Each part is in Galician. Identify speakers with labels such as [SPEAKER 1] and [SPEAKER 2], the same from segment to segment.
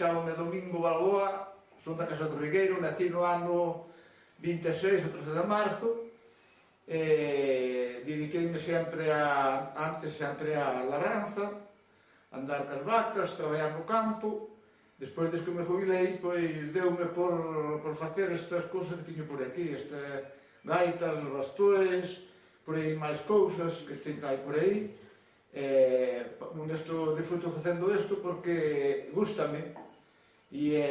[SPEAKER 1] chámame Domingo Balboa, son da Casa do Regueiro, nací no ano 26, o 13 de marzo, dediqueime sempre antes sempre a labranza, andar cas vacas, traballar no campo. Despois que me jubilei, pois deume por facer estas cousas que tiño por aquí, gaitas, bastões, por aí máis cousas que hai por aí. Disfruto facendo isto porque gústame, e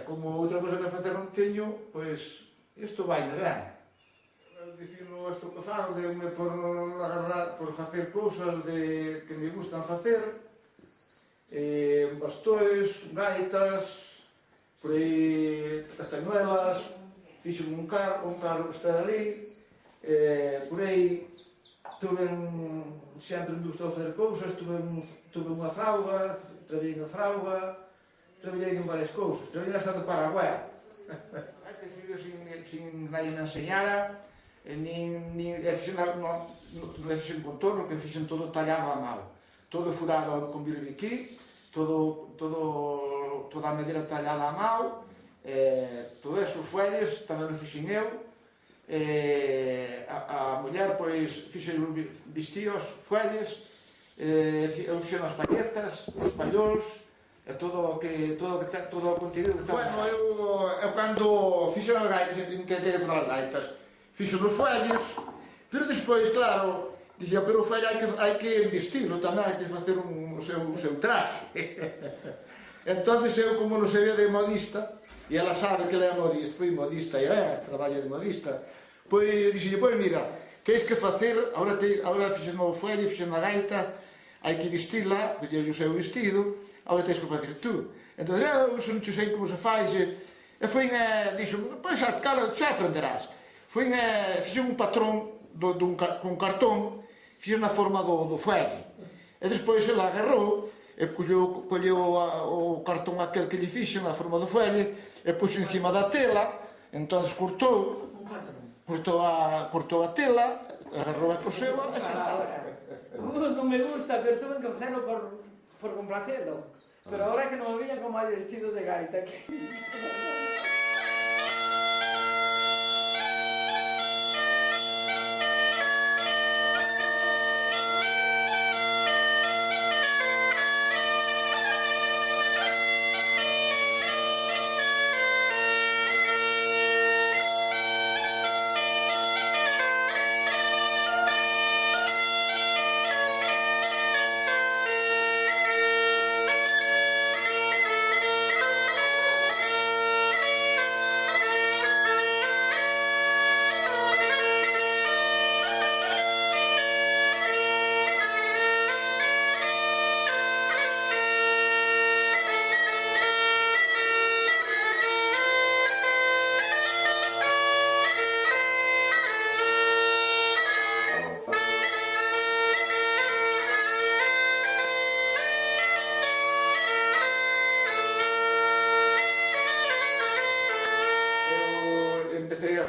[SPEAKER 1] como outra cosa que facer non teño, pois isto vai-me ben. Dicilo isto que fago, deume por agarrar, por facer cousas que me gustan facer, bastões, gaitas, por aí castañuelas, fixen un carro que está ali, por aí sempre me gustou fazer cousas, tuve unha frauga, traballei na frauga, traballei en varias cousas, traballei hasta no Paraguai. Hai fillos sin nadie me enseñara, non fixen con torno, que fixen todo tallado a mão, todo furado con birbiquí, toda a madeira tallada a mão, todos esos fuelles tamén o fixen eu. A muller, pois, fixen os vestidos, fuelles, eu fixen as palletas, os pallols, todo o contido. Bueno, eu cando fixen as gaitas, intentei fazer as gaitas, fixen os fuelles, pero despois, claro, dixía, pero o fuelle hai que vestilo tamén, hai que facer o seu traxe. Entón, eu, como non sabía de modista, e ela sabe que ela é modista, foi modista, e traballa de modista, pois dixenlle, pois mira, queres que facer, agora fixen o fuelle, fixen a gaita, hai que vestila, collelle o seu vestido, agora tens que facer tú. Entón, eu non sei como se faz, e foi, dixo, pois xa aprenderás. Fixen un patrón con cartón, fixen na forma do fuelle, e despois ela agarrou, e colleu o cartón aquel que lle fixen, na forma do fuelle, e puxo encima da tela, entón cortou a tela, agarrou a coseu, e xa está.
[SPEAKER 2] Non me gusta, pero tuve que facelo por complacelo. Pero agora que non me veña como hai vestido de gaita.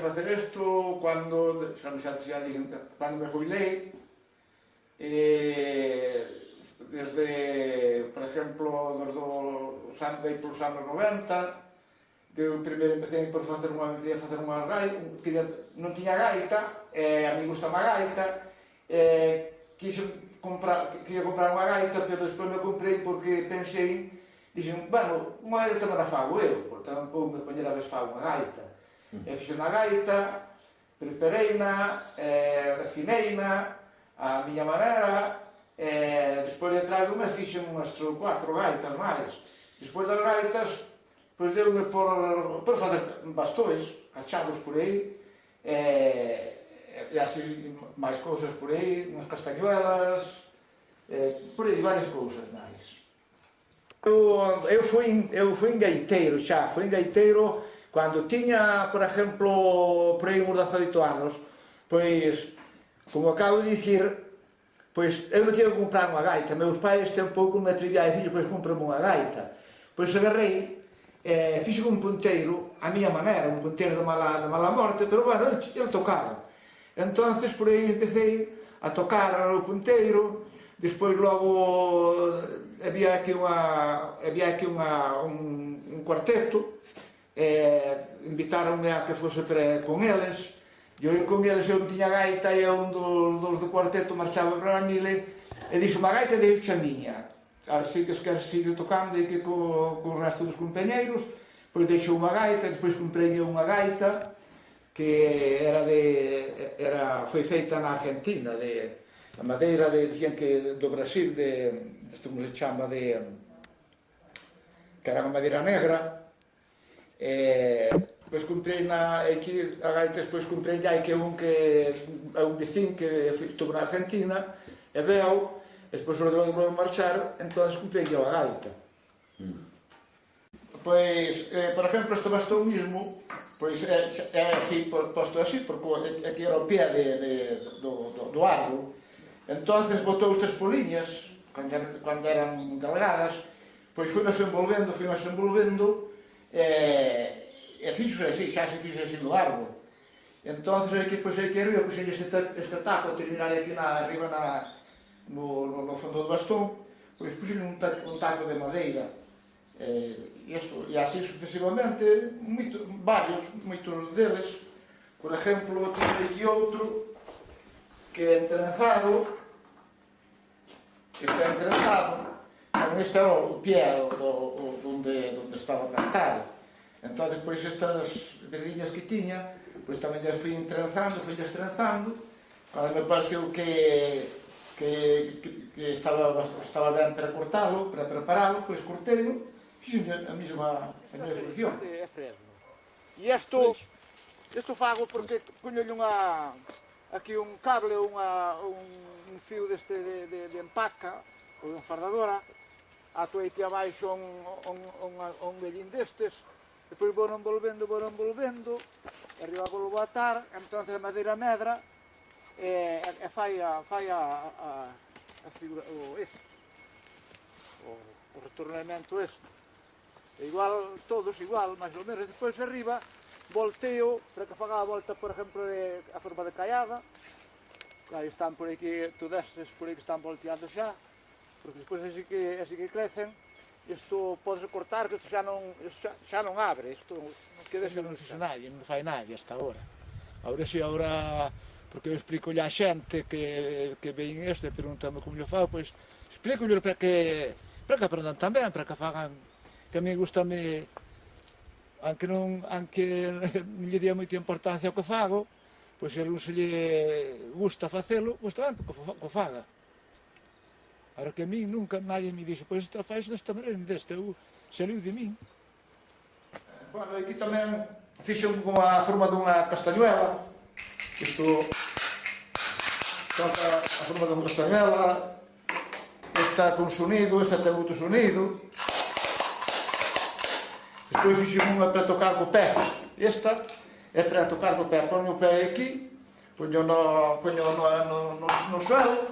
[SPEAKER 1] Facer isto cando me jubilei, desde, por exemplo, polos anos 90, eu primeiro empecé por quería facer unha gaita, non tiña gaita, a mí gusta a gaita, quería comprar unha gaita, pero despois me comprei porque pensei, dixen, bueno, unha gaita tamén a fago eu, porque tampouco me poñera a vez fago unha gaita. E fixen a gaita, prepareina, afineina, a miña maneira, despois de atrás dunha fixen unhas 4 gaitas máis. Despois das gaitas, pois deume por facer bastões, cachados por aí, e así máis cousas por aí, unhas castañuelas, por aí varias cousas máis. Eu fui gaiteiro xa, cando tiña, por exemplo, por aí uns 18 anos, pois, como acabo de dicir, pois eu non tiña que comprar unha gaita, meus pais ten pouco me atreviai, dicir, pois comprame unha gaita. Pois agarrei, fixen un punteiro, a miña maneira, un punteiro de mala morte, pero bueno, ele tocaba. Entonces, por aí empecé a tocar o punteiro, Despois logo había aquí un cuarteto, invitáronme a que fose con eles, e eu con eles eu tiña gaita e un dos do cuarteto marchaba para a Mile e dixo, a gaita deixo a miña, así que se queres seguir tocando e que co resto dos compañeiros, pois deixou unha gaita, despois comprei unha gaita que foi feita na Argentina, a madeira dicían que do Brasil, isto como se chama, que era unha madeira negra. Depois comprei aquí a gaita, despois comprei hai que un vecín que estuvo na Argentina e veo, despois o de marchar, entón comprei eu a gaita. Pois, por exemplo, este bastón mismo, pois é así, posto así, porque aquí era o pé do árbol. Entonces botou estas poliñas, cando eran delgadas, pois foi-nos envolvendo, e fixo así, xa se fixo así no árbol. Entonces, aquí, pois, aí que arriba, pois, este taco, terminar aquí arriba no fondo do bastón, pois, puxen un taco de madeira. E así sucesivamente, moitos deles. Por exemplo, tenho aquí outro que é entrenzado. Está entrenzado, este era o pé onde estaba plantado. Entón, depois estas verdiñas que tiña, pois tamén as fui entrenzando, cando me pareceu que estaba ben para cortalo, para preparalo, pois cortei-lo, fixen a mesma solución. É fresno. E isto fago porque poñolle aquí un cable, un fío deste de empaca, ou de enfardadora, ato aquí abaixo un vellín destes, depois vou envolvendo, e arriba vou atar, entón a madeira medra, e fai a figura, o retornamento este. Igual, todos igual, máis ou menos, depois arriba, volteo, para que faga a volta, por exemplo, a forma de caiada. Aí están por aquí, todos estes por aí que están volteando xa, porque despois así que crecen, isto pode cortar, que isto xa non abre, isto queda xa non fixe nadie, non fai nadie hasta agora. Agora, porque eu explico a xente que ven este, perguntame como eu fago, pois explico para que aprendan tamén, para que fagan, que a mí gustame, aunque non lle día moita importancia ao que fago, pois se non se lle gusta facelo, pois tamén que faga. Ahora que a mí nunca nadie me dixo, pois isto faz desta maneira, saliu de min. Bueno, aquí tamén fixo a forma dunha castañuela, isto toca a forma dunha castañuela, esta con sonido, esta ten outro sonido. Despois fixo unha para tocar co pé, esta é para tocar co pé, poño o pé aquí, poño no suelo,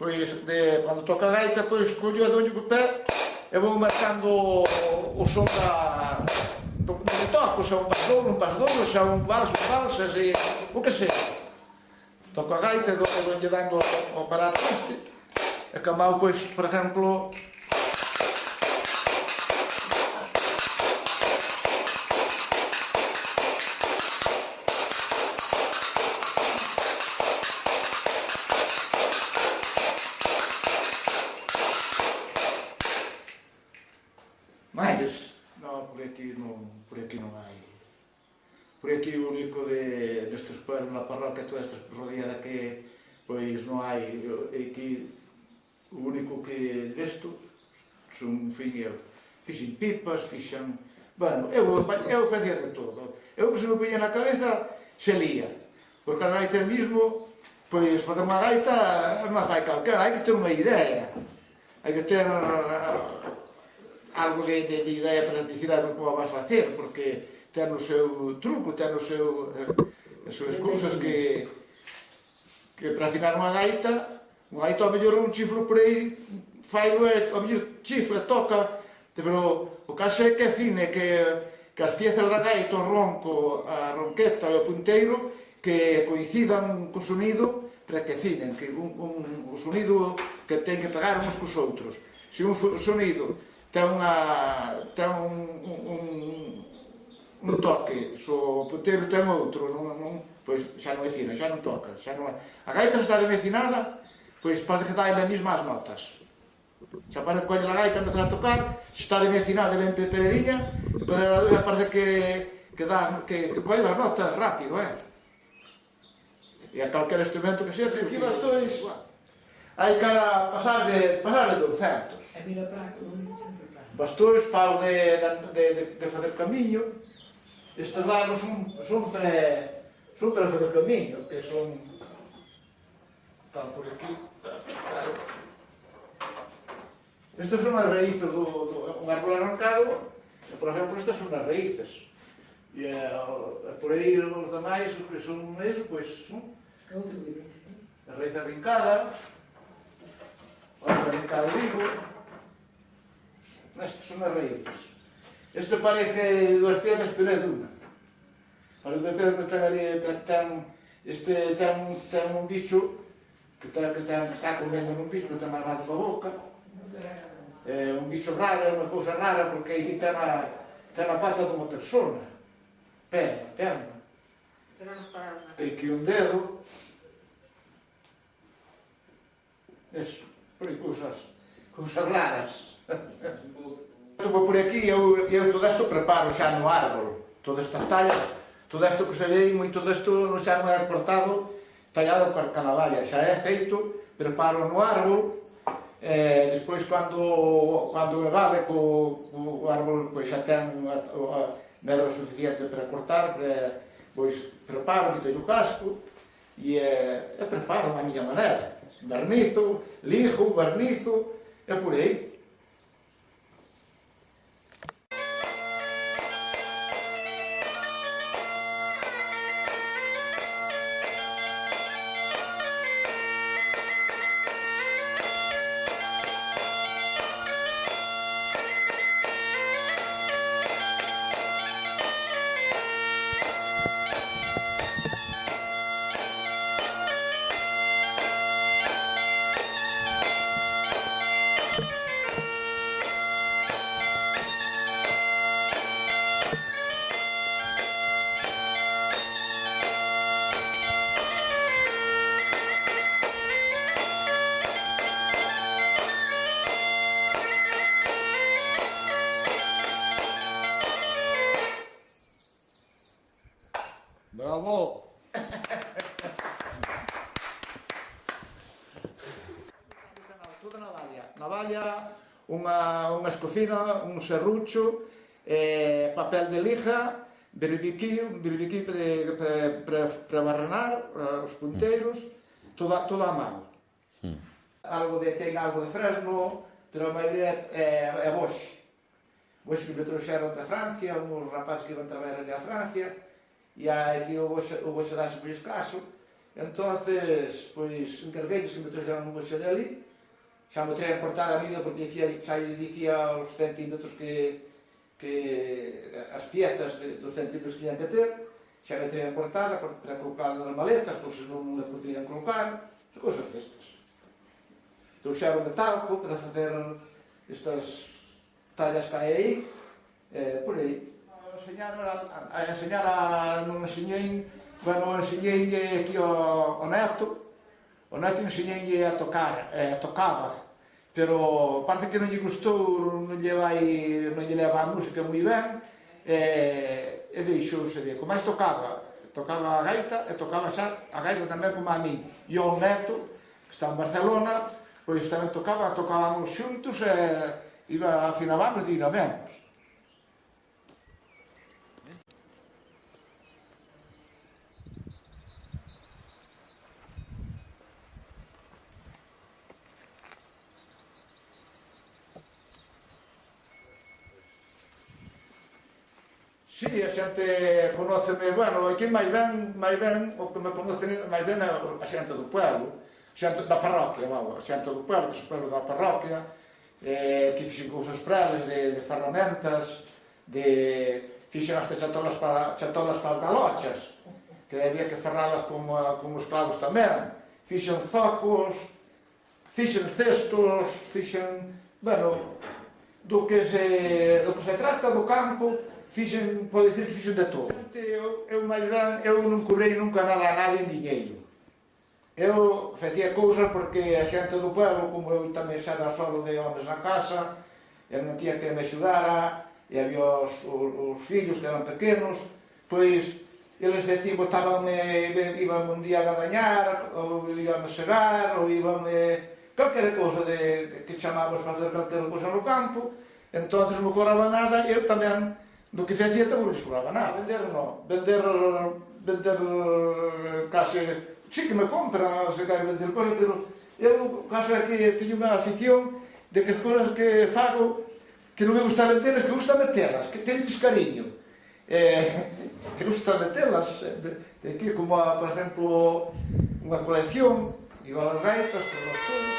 [SPEAKER 1] pois cando toca a gaita, pois collo a doño co pé e vou marcando o son do que toco, se é un pasdolo, se é un vals, o que sea. Toco a gaita e doño dando o aparato este, e camao, pois, por exemplo, por aquí non hai. Por aquí o único destes pueblos na parroquia, toda esta rodeada que pois non hai. Aquí o único que desto son, eu. Fixen pipas, bueno, eu facía de todo. Eu que se me poñía na cabeza, se lía. Porque a gaita mismo, pois facer unha gaita non fai calquera, hai que ter unha idea. Hai que ter algo de idea para dicir algo como vas facer, porque ten o seu truco, ten as súas cousas que para afinar unha gaita ao mellor un chifro por aí failo ao mellor chifra, toca, pero o caso é que afine, que as piezas da gaita, o ronco, a ronqueta e o punteiro, que coincidan co sonido prececinen, que o sonido que ten que pegar uns cos outros. Se un sonido ten un toque, se o punteiro ten outro, pois xa non é fina, xa non toca. A gaita está ben afinada, pois parece que dá as mesmas notas. Se parece que colle a gaita empezar a tocar, se está ben afinada e ben peperediña, parece que colle as notas rápido, E a calquer instrumento que sexa, aquí bastois, hai cara pasar de 200.
[SPEAKER 2] E mira para que non sempre para.
[SPEAKER 1] Bastois, paus de facer camiño, estes largos son para facer camiño, que son... Están por aquí, claro. Estes son as raíces un árbol arrancado, e, por exemplo, estas son as raíces. E por aí os demais, que son eso, pois son a raíz arrancada, o arrancado vivo. Estas son as raíces. Este parece duas piedras, pero é dunha. Parece duas piedras, pero ten un bicho que está comendo un bicho que ten agarrado coa boca. Un bicho raro, é unha cousa rara, porque aí ten a pata dunha persona. Perna. E que un dedo. Eso, por aí cousas raras. Por aquí, eu todo isto preparo xa no árbol. Todas estas tallas, todo isto que se ve, moito desto xa non é cortado, tallado con a navalla. Xa é feito, preparo no árbol. Despois, cando me vale, o árbol xa ten medro suficiente para cortar, pois preparo, quito o casco e preparo a miña maneira. Barnizo, lijo, barnizo, e por aí.
[SPEAKER 3] Bravo!
[SPEAKER 1] Toda navalla, unha escofina, un serrucho, papel de lija, birbiquí para barrenar os punteiros, toda a mão. Ten algo de fresno, pero a maioría é boxe. Boxe que me trouxeron de Francia, uns rapazes que iban trabalhar ali a Francia, e aquí o boxe dáse por escaso. Entonces, pois, encargueilles que me trouxeron un boxe de ali, xa me traían cortada a medida porque xa dicía os centímetros que as piezas dos centímetros que tiñan que ter, xa me traían cortada para colocar nas maletas, por se non me podían colocar, e cousas destas. Trouxeron de talco para facer estas tallas que hai aí, por aí. Non enseñei aquí ao neto. O neto enseñei a tocar, tocaba, pero parece que non lle gustou, non lle leva a música moi ben, e deixouse de, como máis tocaba a gaita, e tocaba xa a gaita tamén como a min. E o neto, que está en Barcelona, pois tamén tocábamos xuntos, e afinábamos dignamente. Si, a xente conóceme, bueno, aquí máis ben, o que me conocen máis ben é a xente do pueblo, a xente da parroquia, a xente do pueblo, que é o pueblo da parroquia, que fixen cousas para eles, de ferramentas, fixen hasta chatolas para as galochas, que había que cerralas con os clavos tamén, fixen zocos, fixen cestos, fixen, bueno, do que se trata do campo, fixen, pode dicir que fixen de todo. Eu máis ben, eu non cobrei nunca nada a nadie en diñeiro. Eu facía cousas porque a xente do pueblo, como eu tamén xa era solo de homes na casa, e non tía que me axudara, e había os fillos que eran pequenos, pois eles facían, iban un día a gadañar, ou iban a segar, ou iban calquera cousa que chamamos para facer calquera cousa no campo, entonces non me cobraba nada, e eu tamén do que facía tamén non me cobraba nada. Vender non, vender case, sí que me compra, se quer vender cousas, pero eu, o caso é que teño unha afición de que as cousas que fago, que non me gusta venderlas, que me gusta metelas, que teño cariño. Que gusta metelas, que como, por exemplo, unha colección, igual as gaitas, por los todos,